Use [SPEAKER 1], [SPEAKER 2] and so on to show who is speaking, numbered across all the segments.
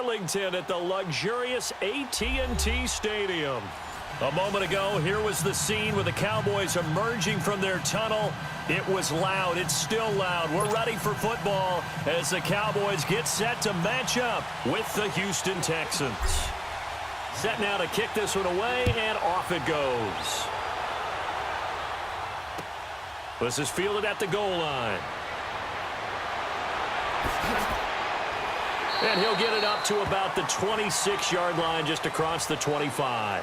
[SPEAKER 1] Arlington at the luxurious AT&T Stadium. A moment ago, here was the scene with the Cowboys emerging from their tunnel. It was loud. It's still loud. We're ready for football as the Cowboys get set to match up with the Houston Texans. Set now to kick this one away, and off it goes. This is fielded at the goal line. And he'll get it up to about the 26-yard line, just across the 25.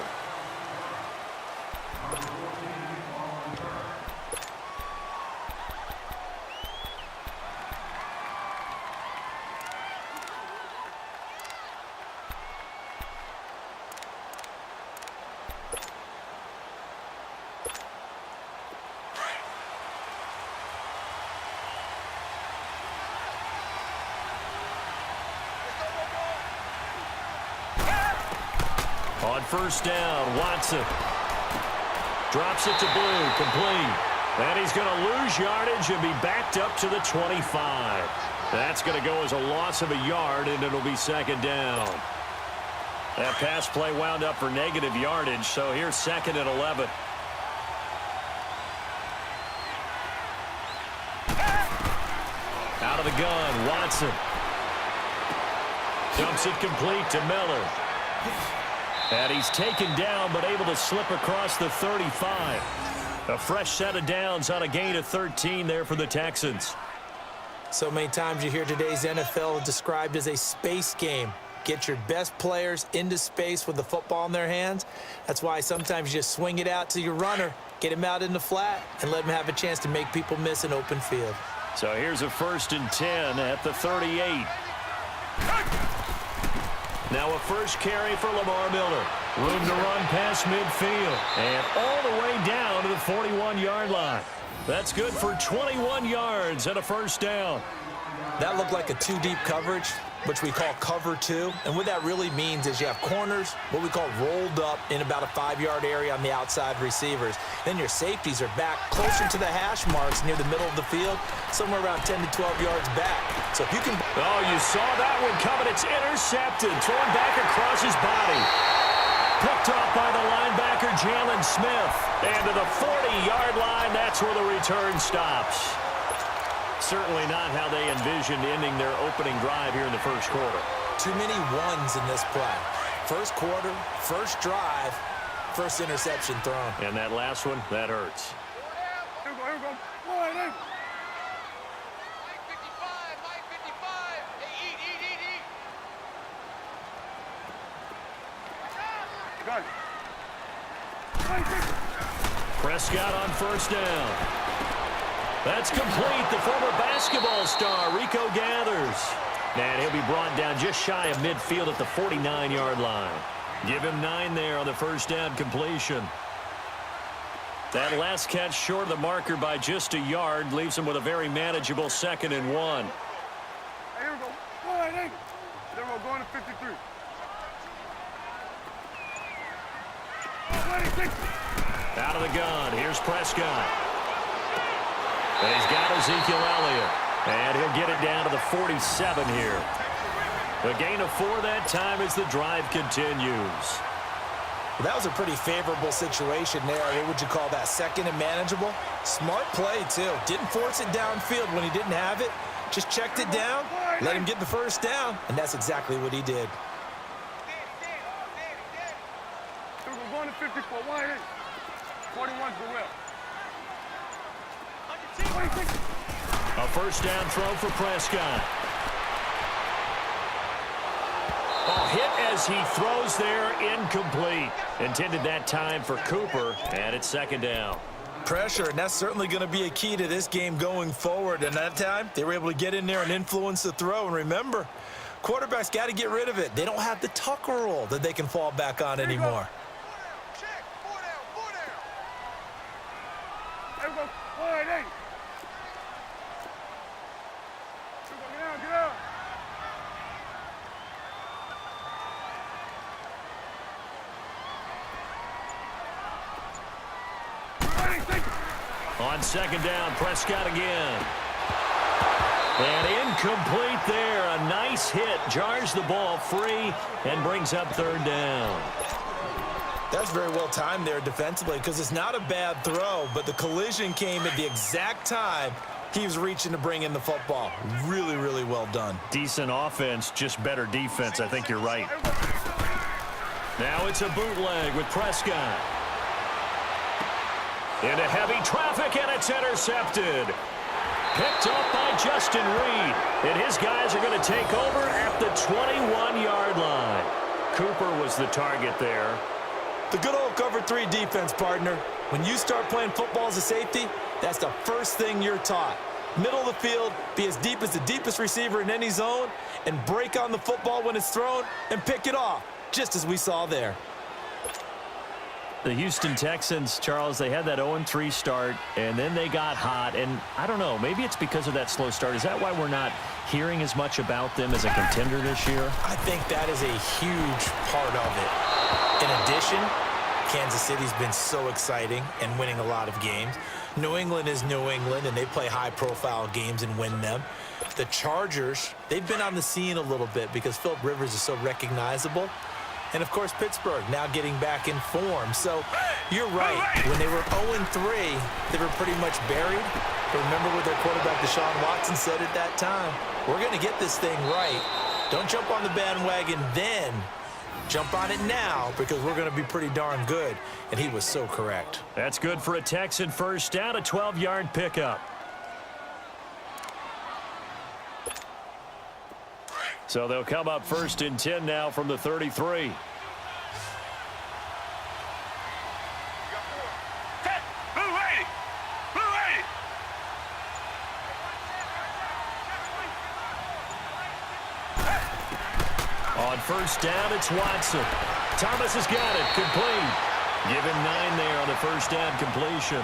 [SPEAKER 1] On first down, Watson drops it to Blue, complete. And he's going to lose yardage and be backed up to the 25. That's going to go as a loss of a yard, and it'll be second down. That pass play wound up for negative yardage, so here's second and 11. Out of the gun, Watson. Dumps it complete to Miller. And he's taken down, but able to slip across the 35. A fresh set of downs on a gain of 13 there for the Texans.
[SPEAKER 2] So many times you hear today's NFL described as a space game. Get your best players into space with the football in their hands. That's why sometimes you just swing it out to your runner, get him out in the flat, and let him have a chance to make people miss an open field.
[SPEAKER 1] So here's a 1st and 10 at the 38. Now a first carry for Lamar Miller. Room to run past midfield. And all the way down to the 41-yard line. That's good for 21 yards and a first down.
[SPEAKER 2] That looked like a two-deep coverage, which we call cover two. And what that really means is you have corners, what we call rolled up in about a 5-yard area on the outside receivers. Then your safeties are back closer to the hash marks near the middle of the field, somewhere around 10 to 12 yards back. So if you can...
[SPEAKER 1] Oh, you saw that one coming. It's intercepted. Thrown back across his body. Picked off by the linebacker, Jalen Smith. And to the 40-yard line, that's where the return stops. Certainly not how they envisioned ending their opening drive here in the first quarter.
[SPEAKER 2] Too many ones in this play. First quarter, first drive, first interception thrown.
[SPEAKER 1] And that last one, that hurts.
[SPEAKER 3] Here we go. Mike 55. Hey, eat. Got it.
[SPEAKER 1] Prescott on first down. That's complete. The former basketball star, Rico Gathers. And he'll be brought down just shy of midfield at the 49-yard line. Give him 9 there on the first down completion. That last catch short of the marker by just a yard leaves him with a very manageable 2nd and 1.
[SPEAKER 3] Hey, here we go. Then we're going to 53.
[SPEAKER 1] Out of the gun. Here's Prescott. And he's got Ezekiel Elliott. And he'll get it down to the 47 here. A gain of 4 that time as the drive continues.
[SPEAKER 2] Well, that was a pretty favorable situation there. What would you call that? Second and manageable? Smart play, too. Didn't force it downfield when he didn't have it. Just checked it down, let him get the first down, and that's exactly what he did.
[SPEAKER 3] We're going to 54. 41 for Will.
[SPEAKER 1] A first down throw for Prescott. Oh, hit as he throws there, incomplete. Intended that time for Cooper, and it's second down.
[SPEAKER 2] Pressure, and that's certainly going to be a key to this game going forward. And that time, they were able to get in there and influence the throw. And remember, quarterbacks got to get rid of it. They don't have the Tucker rule that they can fall back on anymore.
[SPEAKER 3] Check. 4 down. There we go. 4-8. Get out.
[SPEAKER 1] On second down, Prescott again. And incomplete there. A nice hit. Jars the ball free and brings up third down.
[SPEAKER 2] That's very well timed there defensively because it's not a bad throw, but the collision came at the exact time he was reaching to bring in the football. Really, really well done.
[SPEAKER 1] Decent offense, just better defense. I think you're right. Now it's a bootleg with Prescott. Into heavy traffic, and it's intercepted. Picked up by Justin Reed. And his guys are going to take over at the 21-yard line. Cooper was the target there.
[SPEAKER 2] The good old cover 3 defense, partner. When you start playing football as a safety, that's the first thing you're taught. Middle of the field, be as deep as the deepest receiver in any zone, and break on the football when it's thrown and pick it off, just as we saw there.
[SPEAKER 1] The Houston Texans, Charles, they had that 0-3 start, and then they got hot. And I don't know, maybe it's because of that slow start. Is that why we're not hearing as much about them as a contender this year?
[SPEAKER 2] I think that is a huge part of it. In addition, Kansas City's been so exciting and winning a lot of games. New England is New England, and they play high-profile games and win them. The Chargers, they've been on the scene a little bit because Philip Rivers is so recognizable. And, of course, Pittsburgh now getting back in form. So you're right. When they were 0-3, they were pretty much buried. But remember what their quarterback, Deshaun Watson, said at that time? We're going to get this thing right. Don't jump on the bandwagon then. Jump on it now because we're going to be pretty darn good. And he was so correct.
[SPEAKER 1] That's good for a Texan first down, a 12-yard pickup. So they'll come up first and 10 now from the 33. On first down, it's Watson. Thomas has got it. Complete. Give him 9 there on the first down completion.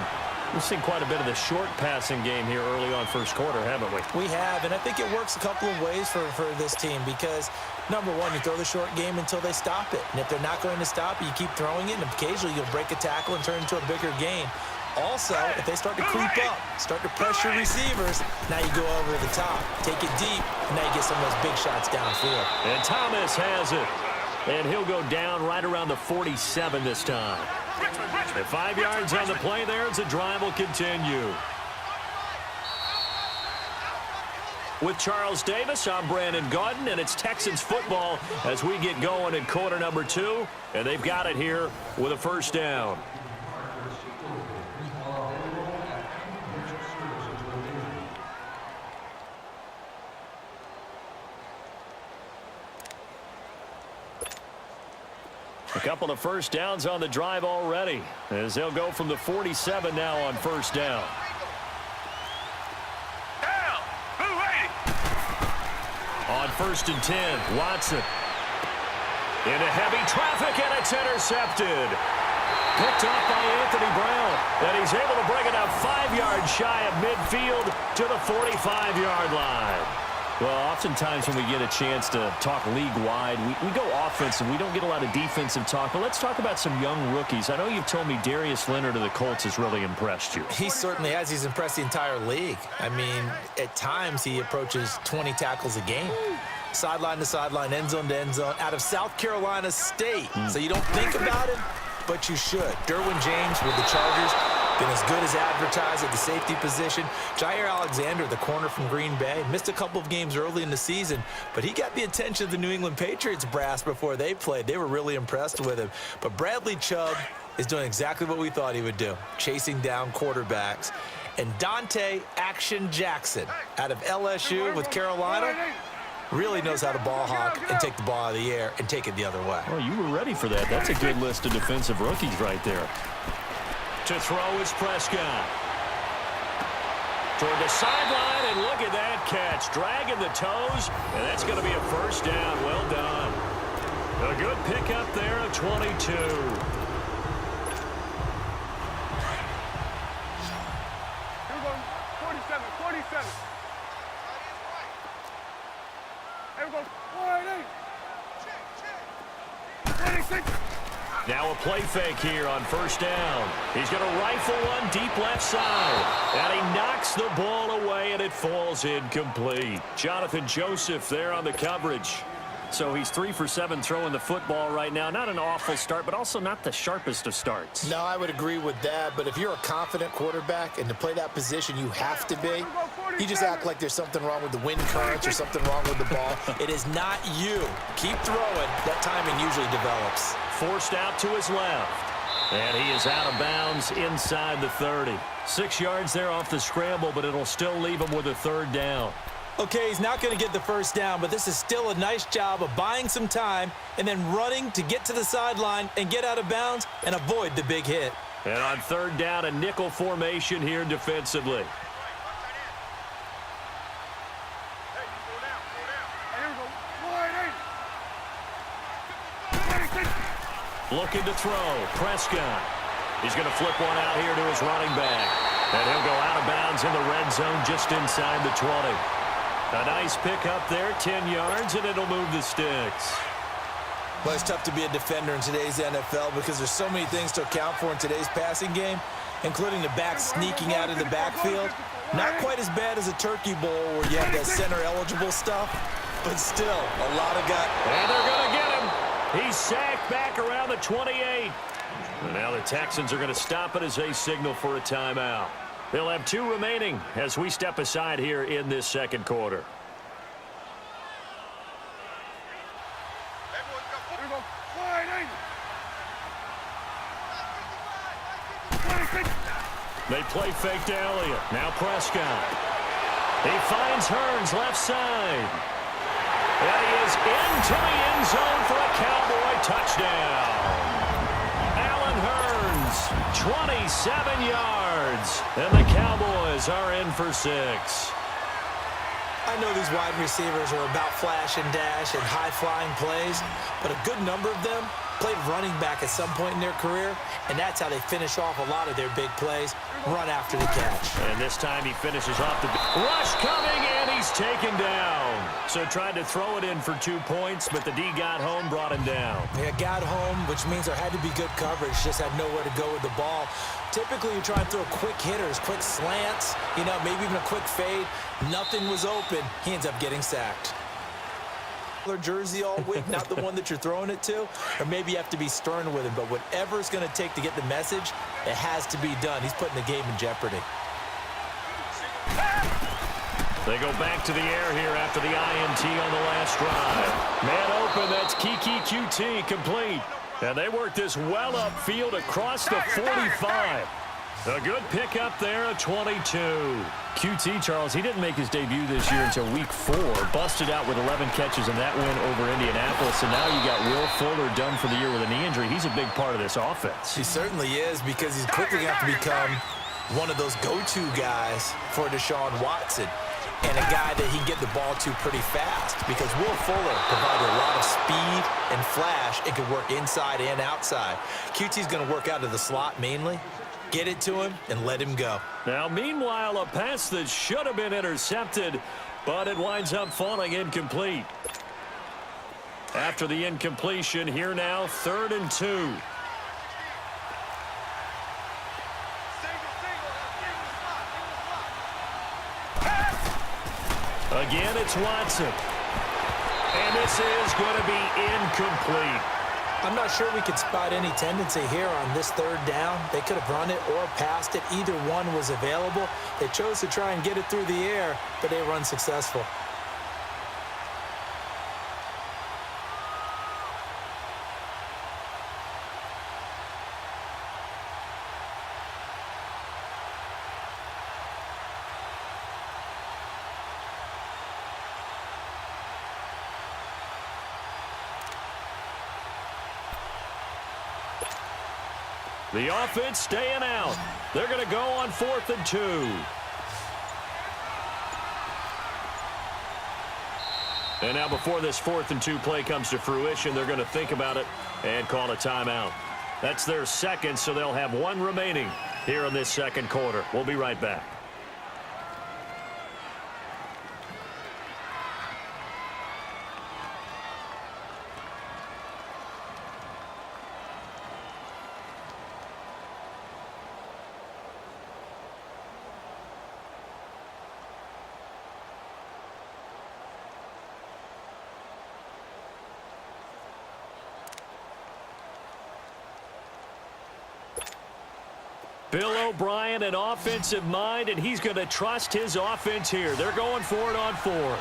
[SPEAKER 1] We've seen quite a bit of the short passing game here early on first quarter, haven't we?
[SPEAKER 2] We have, and I think it works a couple of ways for this team because, number one, you throw the short game until they stop it. And if they're not going to stop it, you keep throwing it, and occasionally you'll break a tackle and turn it into a bigger game. Also, if they start to creep up, start to pressure receivers, now you go over the top, take it deep, and now you get some of those big shots downfield.
[SPEAKER 1] And Thomas has it. And he'll go down right around the 47 this time. And 5 yards on the play there as the drive will continue. With Charles Davis, I'm Brandon Gaudin, and it's Texans football as we get going in quarter number 2. And they've got it here with a first down. A couple of first downs on the drive already as they'll go from the 47 now on first down. On first and 10, Watson. Into heavy traffic, and it's intercepted. Picked off by Anthony Brown, and he's able to bring it out 5 yards shy of midfield to the 45-yard line. Well, oftentimes when we get a chance to talk league-wide, we go offense and we don't get a lot of defensive talk. But let's talk about some young rookies. I know you've told me Darius Leonard of the Colts has really impressed you.
[SPEAKER 2] He certainly has. He's impressed the entire league. I mean, at times he approaches 20 tackles a game. Sideline to sideline, end zone to end zone, out of South Carolina State. So you don't think about it, but you should. Derwin James with the Chargers, been as good as advertised at the safety position. Jair Alexander, the corner from Green Bay, missed a couple of games early in the season, but he got the attention of the New England Patriots brass before they played. They were really impressed with him. But Bradley Chubb is doing exactly what we thought he would do, chasing down quarterbacks. And Dante Action Jackson out of LSU with Carolina really knows how to ball hawk and take the ball out of the air and take it the other way.
[SPEAKER 1] Well, you were ready for that. That's a good list of defensive rookies right there. To throw is Prescott. Toward the sideline, and look at that catch. Dragging the toes, and that's going to be a first down. Well done. A good pickup there of 22.
[SPEAKER 3] Here we go. 47, 47. Here we go. 48. 26.
[SPEAKER 1] Now a play fake here on first down. He's going to rifle one deep left side. And he knocks the ball away, and it falls incomplete. Jonathan Joseph there on the coverage. So he's 3 for 7 throwing the football right now. Not an awful start, but also not the sharpest of starts.
[SPEAKER 2] No, I would agree with that. But if you're a confident quarterback and to play that position you have to be, you just act like there's something wrong with the wind currents or something wrong with the ball. It is not you. Keep throwing. That timing usually develops.
[SPEAKER 1] Forced out to his left. And he is out of bounds inside the 30. 6 yards there off the scramble, but it'll still leave him with a third down.
[SPEAKER 2] Okay, he's not going to get the first down, but this is still a nice job of buying some time and then running to get to the sideline and get out of bounds and avoid the big hit.
[SPEAKER 1] And on third down, a nickel formation here defensively. Looking to throw. Prescott. He's going to flip one out here to his running back. And he'll go out of bounds in the red zone just inside the 20. A nice pick up there, 10 yards, and it'll move the sticks.
[SPEAKER 2] Well, it's tough to be a defender in today's NFL because there's so many things to account for in today's passing game, including the back sneaking out of the backfield. Not quite as bad as a turkey bowl where you have that center-eligible stuff, but still a lot of gut.
[SPEAKER 1] And they're going to get him. He's sacked back around the 28. And now the Texans are going to stop it as they signal for a timeout. They'll have 2 remaining as we step aside here in this second quarter. They play fake to Elliott. Now Prescott. He finds Hearns left side. And he is into the end zone for a Cowboy touchdown. Allen Hearns, 27 yards. And the Cowboys are in for 6.
[SPEAKER 2] I know these wide receivers are about flash and dash and high-flying plays, but a good number of them played running back at some point in their career, and that's how they finish off a lot of their big plays, run after the catch.
[SPEAKER 1] And this time he finishes off the rush coming, and he's taken down. So tried to throw it in for 2 points, but the D got home, brought him down.
[SPEAKER 2] Yeah, got home, which means there had to be good coverage, just had nowhere to go with the ball. Typically, you try and throw quick hitters, quick slants, maybe even a quick fade. Nothing was open. He ends up getting sacked. Jersey all week, not the one that you're throwing it to, or maybe you have to be stern with him, but whatever it's going to take to get the message, it has to be done. He's putting the game in jeopardy.
[SPEAKER 1] They go back to the air here after the INT on the last drive. Man open, that's Kiki QT complete. And they work this well upfield across the 45. A good pickup there, a 22. QT, Charles, he didn't make his debut this year until week 4. Busted out with 11 catches in that win over Indianapolis. And now you got Will Fuller done for the year with a knee injury. He's a big part of this offense.
[SPEAKER 2] He certainly is, because he's quickly going to have to become one of those go-to guys for Deshaun Watson. And a guy that he can get the ball to pretty fast, because Will Fuller provided a lot of speed and flash. It can work inside and outside. QT's going to work out of the slot mainly. Get it to him and let him go.
[SPEAKER 1] Now, meanwhile, a pass that should have been intercepted, but it winds up falling incomplete. After the incompletion, here now, 3rd and 2. Again, it's Watson. And this is going to be incomplete.
[SPEAKER 2] I'm not sure we could spot any tendency here on this 3rd down. They could have run it or passed it. Either one was available. They chose to try and get it through the air, but they were unsuccessful.
[SPEAKER 1] The offense staying out. They're going to go on 4th and 2. And now before this 4th and 2 play comes to fruition, they're going to think about it and call a timeout. That's their second, so they'll have 1 remaining here in this second quarter. We'll be right back. Bill O'Brien, an offensive mind, and he's going to trust his offense here. They're going for it on fourth.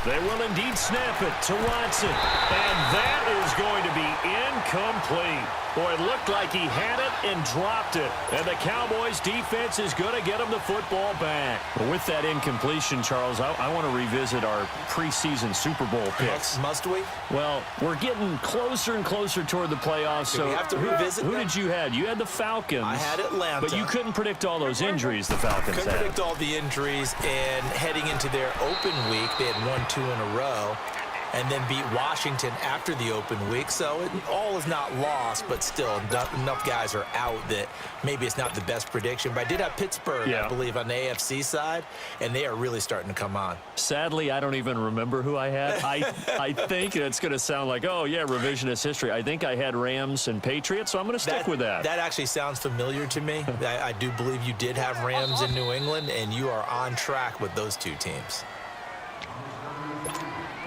[SPEAKER 1] They will indeed snap it to Watson. And that is going to be incomplete. Boy, it looked like he had it and dropped it. And the Cowboys' defense is going to get him the football back. But with that incompletion, Charles, I want to revisit our preseason Super Bowl picks.
[SPEAKER 2] Must we?
[SPEAKER 1] Well, we're getting closer and closer toward the playoffs. So
[SPEAKER 2] we have to revisit
[SPEAKER 1] who
[SPEAKER 2] them?
[SPEAKER 1] did you have? You had the Falcons.
[SPEAKER 2] I had Atlanta.
[SPEAKER 1] But you couldn't predict all those injuries the Falcons
[SPEAKER 2] Couldn't
[SPEAKER 1] had.
[SPEAKER 2] predict all the injuries, and heading into their open week, they had won 2 in a row and then beat Washington after the open week. So all is not lost, but still enough guys are out that maybe it's not the best prediction. But I did have Pittsburgh, I believe, on the AFC side, and they are really starting to come on.
[SPEAKER 1] Sadly, I don't even remember who I had. I think it's going to sound like, oh, yeah, revisionist history. I think I had Rams and Patriots, so I'm going to stick with that.
[SPEAKER 2] That actually sounds familiar to me. I do believe you did have Rams in New England, and you are on track with those two teams.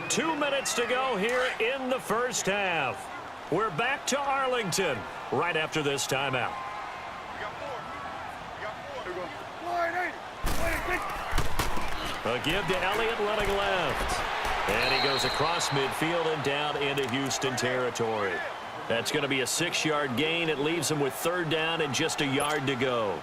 [SPEAKER 1] 2 minutes to go here in the first half. We're back to Arlington right after this timeout. A give to Elliott running left. And he goes across midfield and down into Houston territory. That's going to be a 6-yard gain. It leaves him with 3rd down and just a yard to go.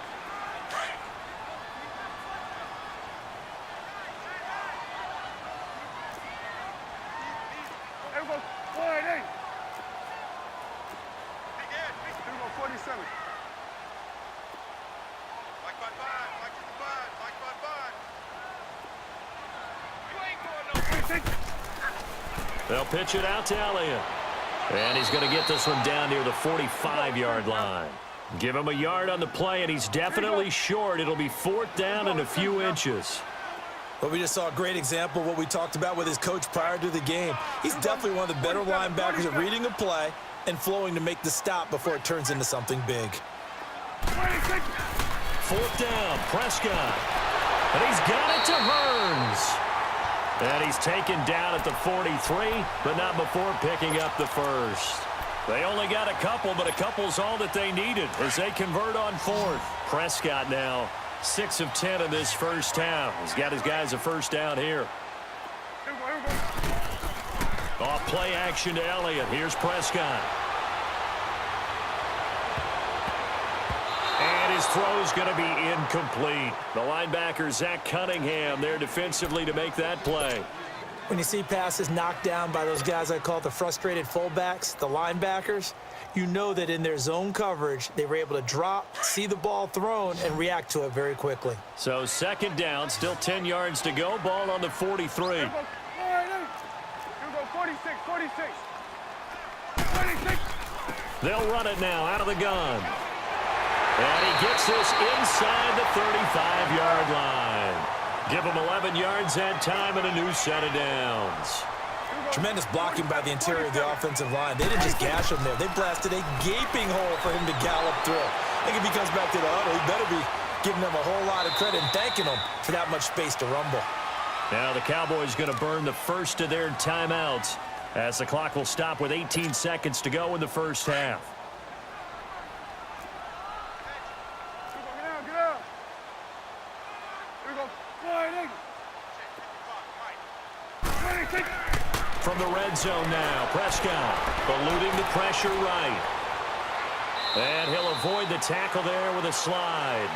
[SPEAKER 1] They'll pitch it out to Elliott. And he's going to get this one down near the 45-yard line. Give him a yard on the play, and he's definitely short. It'll be 4th down and a few inches.
[SPEAKER 2] Well, we just saw a great example of what we talked about with his coach prior to the game. He's definitely one of the better linebackers at reading a play and flowing to make the stop before it turns into something big.
[SPEAKER 1] 4th down, Prescott. And he's got it to Hearns. And he's taken down at the 43, but not before picking up the first. They only got a couple, but a couple's all that they needed as they convert on 4th. Prescott now 6 of 10 in this first half. He's got his guys a first down here. Off play action to Elliott. Here's Prescott. And his throw's going to be incomplete. The linebacker, Zach Cunningham, there defensively to make that play.
[SPEAKER 2] When you see passes knocked down by those guys I call the frustrated fullbacks, the linebackers, you know that in their zone coverage, they were able to drop, see the ball thrown, and react to it very quickly.
[SPEAKER 1] So 2nd down, still 10 yards to go. Ball on the 43.
[SPEAKER 3] 46.
[SPEAKER 1] They'll run it now out of the gun. And he gets this inside the 35-yard line. Give him 11 yards that time and a new set of downs.
[SPEAKER 2] Tremendous blocking by the interior of the offensive line. They didn't just gash him there. They blasted a gaping hole for him to gallop through. I think if he comes back to the huddle, he better be giving them a whole lot of credit and thanking them for that much space to rumble.
[SPEAKER 1] Now the Cowboys going to burn the first of their timeouts as the clock will stop with 18 seconds to go in the first half. From the red zone now, Prescott eluding the pressure right. And he'll avoid the tackle there with a slide.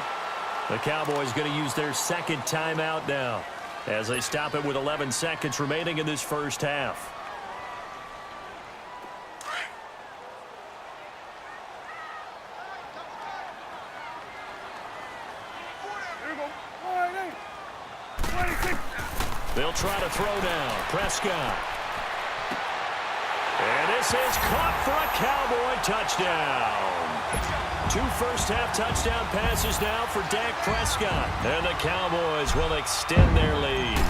[SPEAKER 1] The Cowboys going to use their 2nd timeout now as they stop it with 11 seconds remaining in this first half. They'll try to throw now. Prescott. And this is caught for a Cowboy touchdown. 2 first-half touchdown passes now for Dak Prescott. And the Cowboys will extend their lead.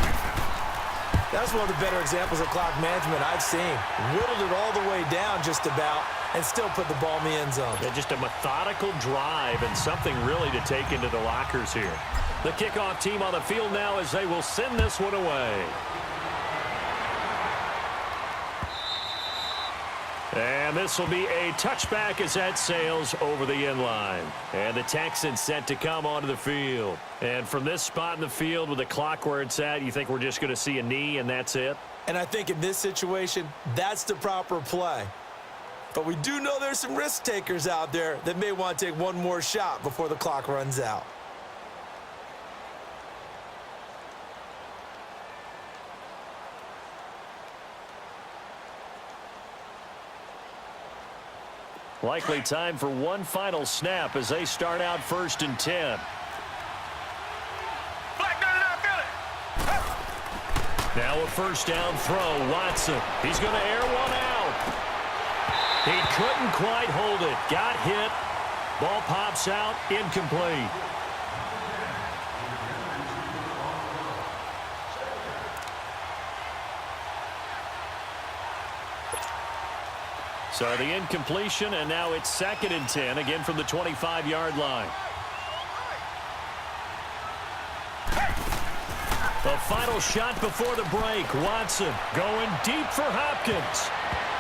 [SPEAKER 2] That's one of the better examples of clock management I've seen. Whittled it all the way down just about and still put the ball in the end zone.
[SPEAKER 1] Yeah, just a methodical drive and something really to take into the lockers here. The kickoff team on the field now as they will send this one away. And And this will be a touchback as that sails over the end line. And the Texans set to come onto the field. And from this spot in the field with the clock where it's at, you think we're just going to see a knee and that's it?
[SPEAKER 2] And I think in this situation, that's the proper play. But we do know there's some risk takers out there that may want to take one more shot before the clock runs out.
[SPEAKER 1] Likely time for one final snap as they start out 1st and 10. Now a 1st down throw. Watson. He's going to air one out. He couldn't quite hold it. Got hit. Ball pops out. Incomplete. So the incompletion, and now it's 2nd and 10, again from the 25-yard line. The final shot before the break. Watson going deep for Hopkins.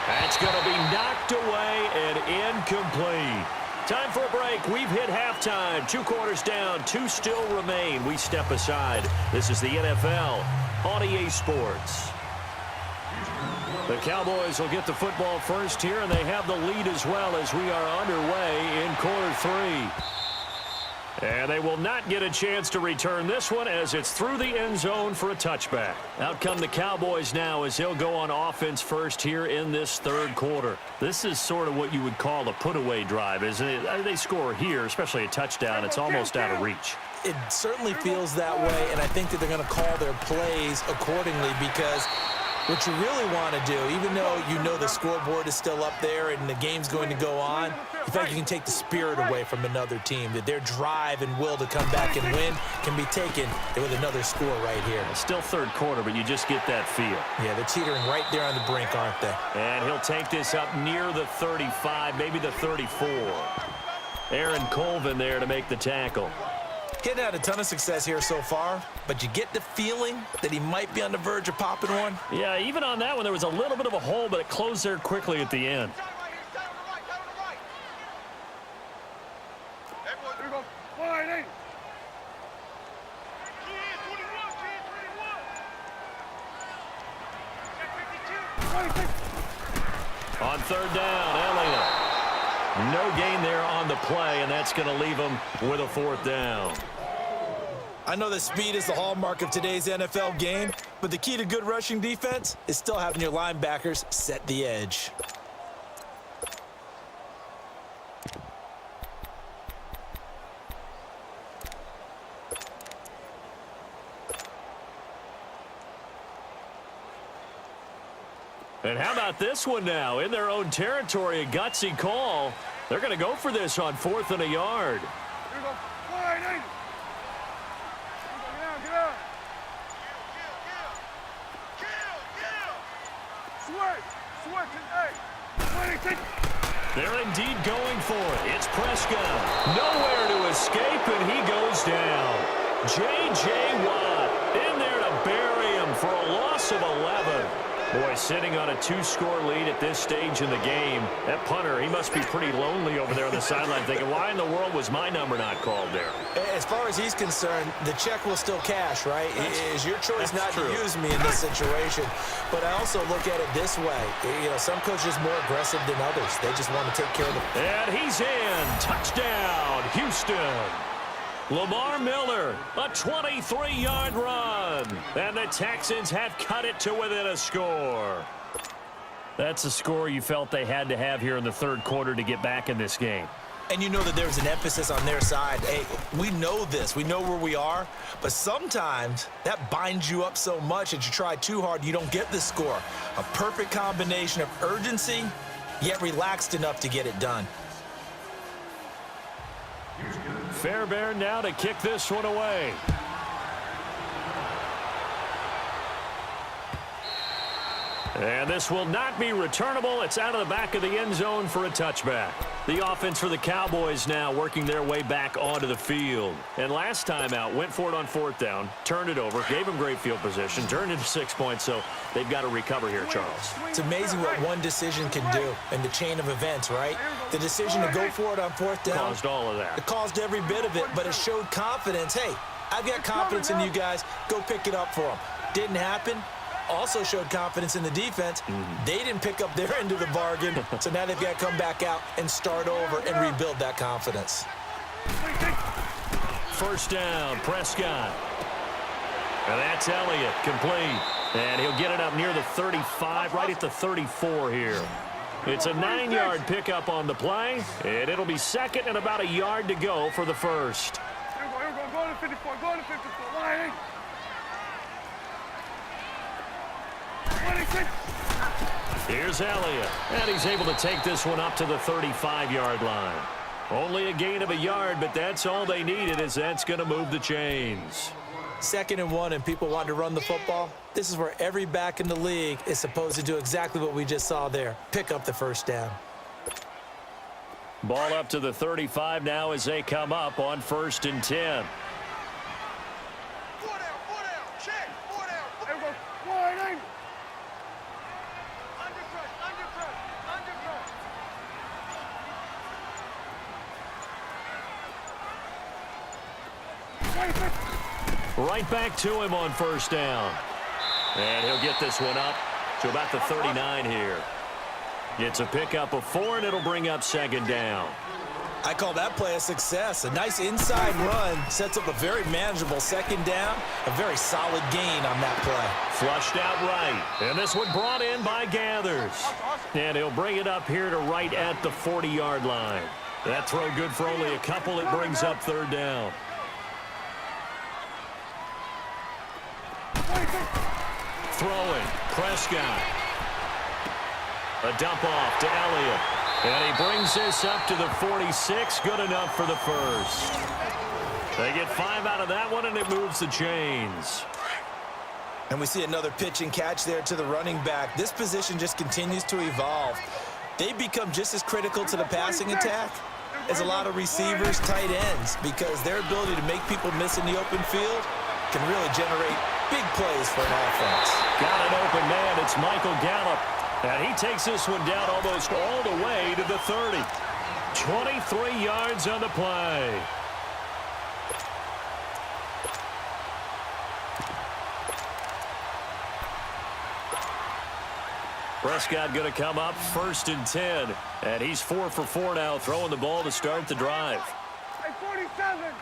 [SPEAKER 1] That's going to be knocked away and incomplete. Time for a break. We've hit halftime. 2 quarters down. 2 still remain. We step aside. This is the NFL on EA Sports. The Cowboys will get the football first here, and they have the lead as well as we are underway in quarter 3. And they will not get a chance to return this one as it's through the end zone for a touchback. Out come the Cowboys now as he'll go on offense first here in this 3rd quarter. This is sort of what you would call a put-away drive, isn't it? They score here, especially a touchdown. It's almost out of reach.
[SPEAKER 2] It certainly feels that way, and I think that they're going to call their plays accordingly because what you really want to do, even though you know the scoreboard is still up there and the game's going to go on, in fact, you can take the spirit away from another team, that their drive and will to come back and win can be taken with another score right here.
[SPEAKER 1] Still 3rd quarter, but you just get that feel.
[SPEAKER 2] Yeah, they're teetering right there on the brink, aren't they?
[SPEAKER 1] And he'll take this up near the 35, maybe the 34. Aaron Colvin there to make the tackle.
[SPEAKER 2] Getting had a ton of success here so far, but you get the feeling that he might be on the verge of popping one.
[SPEAKER 1] Yeah, even on that one, there was a little bit of a hole, but it closed there quickly at the end. On 3rd down, Elliott. No gain there on the play, and that's going to leave him with a 4th down.
[SPEAKER 2] I know that speed is the hallmark of today's NFL game, but the key to good rushing defense is still having your linebackers set the edge.
[SPEAKER 1] And how about this one now? In their own territory, a gutsy call. They're going to go for this on 4th and a yard.
[SPEAKER 3] Here we go. Wide, hey. Get out.
[SPEAKER 1] They're indeed going for it. It's Prescott. Nowhere to escape, and he goes down. J.J. Watt in there to bury him for a loss of 11. Boy, sitting on a 2-score lead at this stage in the game. That punter, he must be pretty lonely over there on the sideline thinking, why in the world was my number not called there?
[SPEAKER 2] As far as he's concerned, the check will still cash, right? It is your choice not to use me in this situation. But I also look at it this way. You know, some coaches are more aggressive than others. They just want to take care of the...
[SPEAKER 1] And he's in. Touchdown, Houston. Lamar Miller, a 23-yard run. And the Texans have cut it to within a score. That's a score you felt they had to have here in the 3rd quarter to get back in this game.
[SPEAKER 2] And you know that there's an emphasis on their side. Hey, we know this. We know where we are. But sometimes that binds you up so much that you try too hard, you don't get the score. A perfect combination of urgency, yet relaxed enough to get it done.
[SPEAKER 1] Fairbairn now to kick this one away. And this will not be returnable. It's out of the back of the end zone for a touchback. The offense for the Cowboys now working their way back onto the field. And last time out, went for it on 4th down, turned it over, gave them great field position, turned into 6 points, so they've got to recover here, Charles.
[SPEAKER 2] It's amazing what one decision can do in the chain of events, right? The decision to go for it on 4th down.
[SPEAKER 1] Caused all of that.
[SPEAKER 2] It caused every bit of it, but it showed confidence. Hey, I've got confidence in you guys. Go pick it up for them. Didn't happen. Also showed confidence in the defense. They didn't pick up their end of the bargain, so now they've got to come back out and start over and rebuild that confidence.
[SPEAKER 1] 1st down, Prescott. And that's Elliott, complete. And he'll get it up near the 35, right at the 34 here. It's a 9-yard pickup on the play, and it'll be 2nd and about a yard to go for the first.
[SPEAKER 3] Here we go. Go to 54. Go to 54. Why? 26.
[SPEAKER 1] Here's Elliott, and he's able to take this one up to the 35-yard line. Only a gain of a yard, but that's all they needed, as that's going to move the chains.
[SPEAKER 2] 2nd and 1, and people want to run the football. This is where every back in the league is supposed to do exactly what we just saw there. Pick up the 1st down.
[SPEAKER 1] Ball up to the 35 now as they come up on 1st and 10.
[SPEAKER 3] 4 down. Check. 4 down. Here we go. Wide. Under press.
[SPEAKER 1] Right back to him on 1st down. And he'll get this one up to about the 39 here. It's a pickup of 4, and it'll bring up 2nd down.
[SPEAKER 2] I call that play a success. A nice inside run sets up a very manageable 2nd down. A very solid gain on that play.
[SPEAKER 1] Flushed out right. And this one brought in by Gathers. And he'll bring it up here to right at the 40-yard line. That throw good for only a couple. It brings up 3rd down. Throwing, Prescott. A dump off to Elliott. And he brings this up to the 46. Good enough for the first. They get 5 out of that one, and it moves the chains.
[SPEAKER 2] And we see another pitch and catch there to the running back. This position just continues to evolve. They become just as critical to the passing attack as a lot of receivers, tight ends, because their ability to make people miss in the open field can really generate big plays for an offense.
[SPEAKER 1] Got an open man. It's Michael Gallup. And he takes this one down almost all the way to the 30. 23 yards on the play. Prescott going to come up 1st and 10. And he's 4 for 4 now, throwing the ball to start the drive.
[SPEAKER 3] Hey, 47.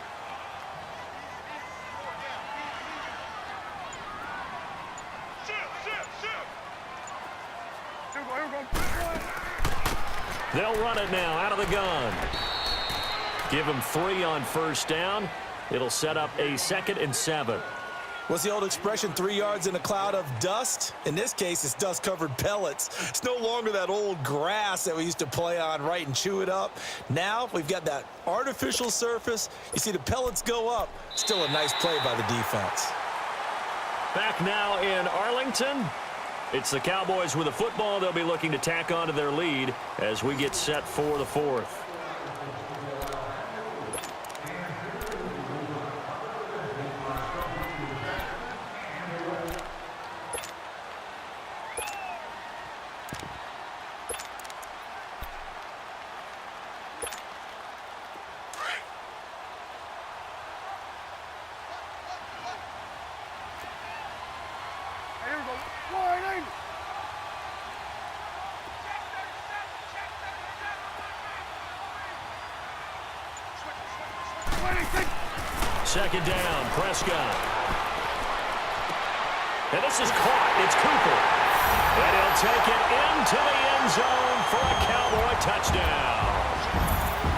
[SPEAKER 1] They'll run it now out of the gun. Give him 3 on 1st down. It'll set up a 2nd and 7.
[SPEAKER 2] What's the old expression, 3 yards in a cloud of dust? In this case, it's dust-covered pellets. It's no longer that old grass that we used to play on, right, and chew it up. Now we've got that artificial surface. You see the pellets go up. Still a nice play by the defense.
[SPEAKER 1] Back now in Arlington. It's the Cowboys with a football. They'll be looking to tack on to their lead as we get set for the 4th. Second down, Prescott. And this is caught. It's Cooper. And he'll take it into the end zone for a Cowboy touchdown.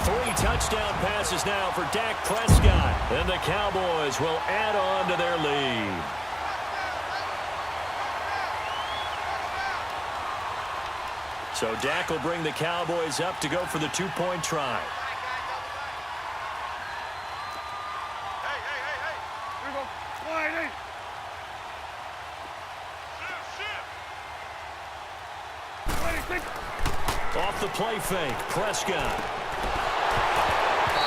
[SPEAKER 1] 3 touchdown passes now for Dak Prescott. And the Cowboys will add on to their lead. So Dak will bring the Cowboys up to go for the 2-point try. Off the play fake, Prescott.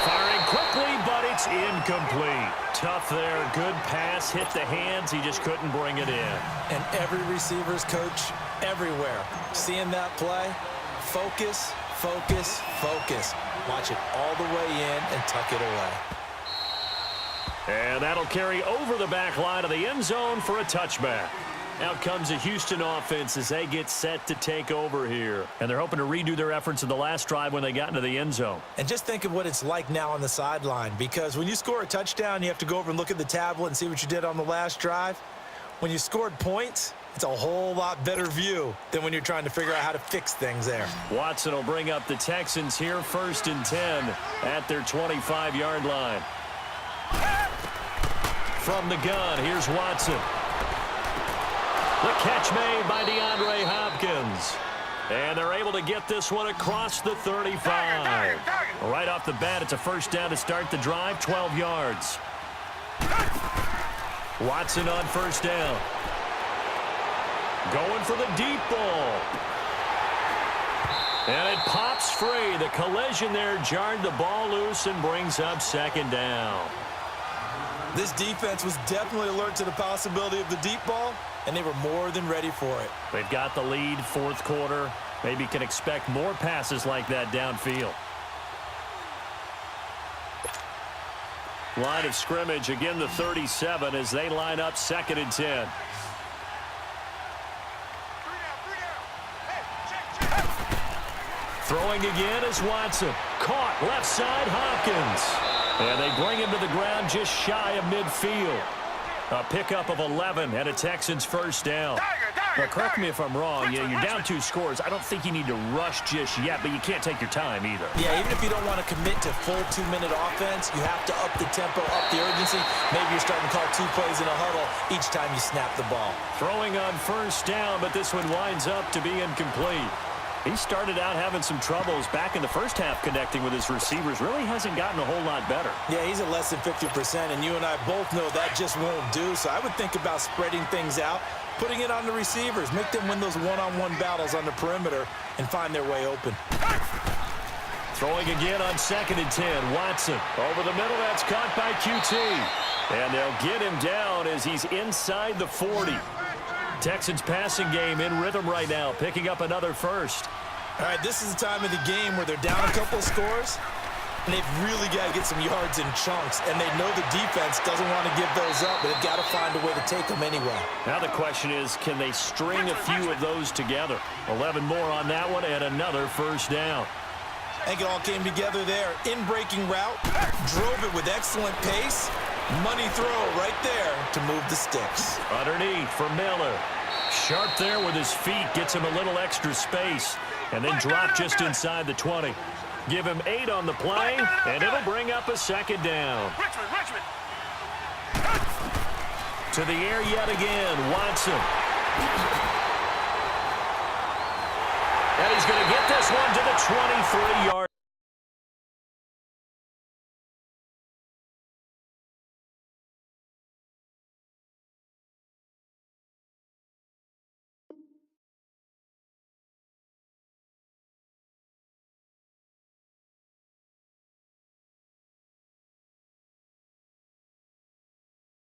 [SPEAKER 1] Firing quickly, but it's incomplete. Tough there. Good pass. Hit the hands. He just couldn't bring it in.
[SPEAKER 2] And every receiver's coach everywhere. Seeing that play, focus, focus, focus. Watch it all the way in and tuck it away.
[SPEAKER 1] And that'll carry over the back line of the end zone for a touchback. Out comes the Houston offense as they get set to take over here. And they're hoping to redo their efforts in the last drive when they got into the end zone.
[SPEAKER 2] And just think of what it's like now on the sideline, because when you score a touchdown, you have to go over and look at the tablet and see what you did on the last drive. When you scored points, it's a whole lot better view than when you're trying to figure out how to fix things there.
[SPEAKER 1] Watson will bring up the Texans here, 1st and 10 at their 25-yard line. From the gun, here's Watson. The catch made by DeAndre Hopkins. And they're able to get this one across the 35. Right off the bat, it's a first down to start the drive, 12 yards. Watson on first down. Going for the deep ball. And it pops free. The collision there jarred the ball loose and brings up 2nd down.
[SPEAKER 2] This defense was definitely alert to the possibility of the deep ball, and they were more than ready for it.
[SPEAKER 1] They've got the lead, 4th quarter. Maybe can expect more passes like that downfield. Line of scrimmage, again the 37 as they line up 2nd and 10. Throwing again is Watson. Caught left side, Hopkins. And they bring him to the ground just shy of midfield. A pickup of 11 and a Texans first down. Now, correct me if I'm wrong. You're down 2 scores. I don't think you need to rush just yet, but you can't take your time either.
[SPEAKER 2] Yeah, even if you don't want to commit to full 2-minute offense, you have to up the tempo, up the urgency. Maybe you're starting to call 2 plays in a huddle each time you snap the ball.
[SPEAKER 1] Throwing on first down, but this one winds up to be incomplete. He started out having some troubles back in the first half connecting with his receivers. Really hasn't gotten a whole lot better.
[SPEAKER 2] Yeah, he's at less than 50%, and you and I both know that just won't do. So I would think about spreading things out, putting it on the receivers, make them win those one-on-one battles on the perimeter and find their way open.
[SPEAKER 1] Throwing again on 2nd and 10. Watson over the middle. That's caught by QT. And they'll get him down as he's inside the 40. Texans passing game in rhythm right now, picking up another first.
[SPEAKER 2] All right, this is the time of the game where they're down a couple of scores, and they've really got to get some yards in chunks, and they know the defense doesn't want to give those up, but they've got to find a way to take them anyway.
[SPEAKER 1] Now the question is, can they string a few of those together? 11 more on that one and another first down.
[SPEAKER 2] I think it all came together there. In-breaking route, drove it with excellent pace. Money throw right there to move the sticks.
[SPEAKER 1] Underneath for Miller. Sharp there with his feet. Gets him a little extra space. And then drop just inside the 20. Give him 8 on the play. And it'll bring up a 2nd down. To the air yet again. Watson. And he's going to get this one to the 23-yard.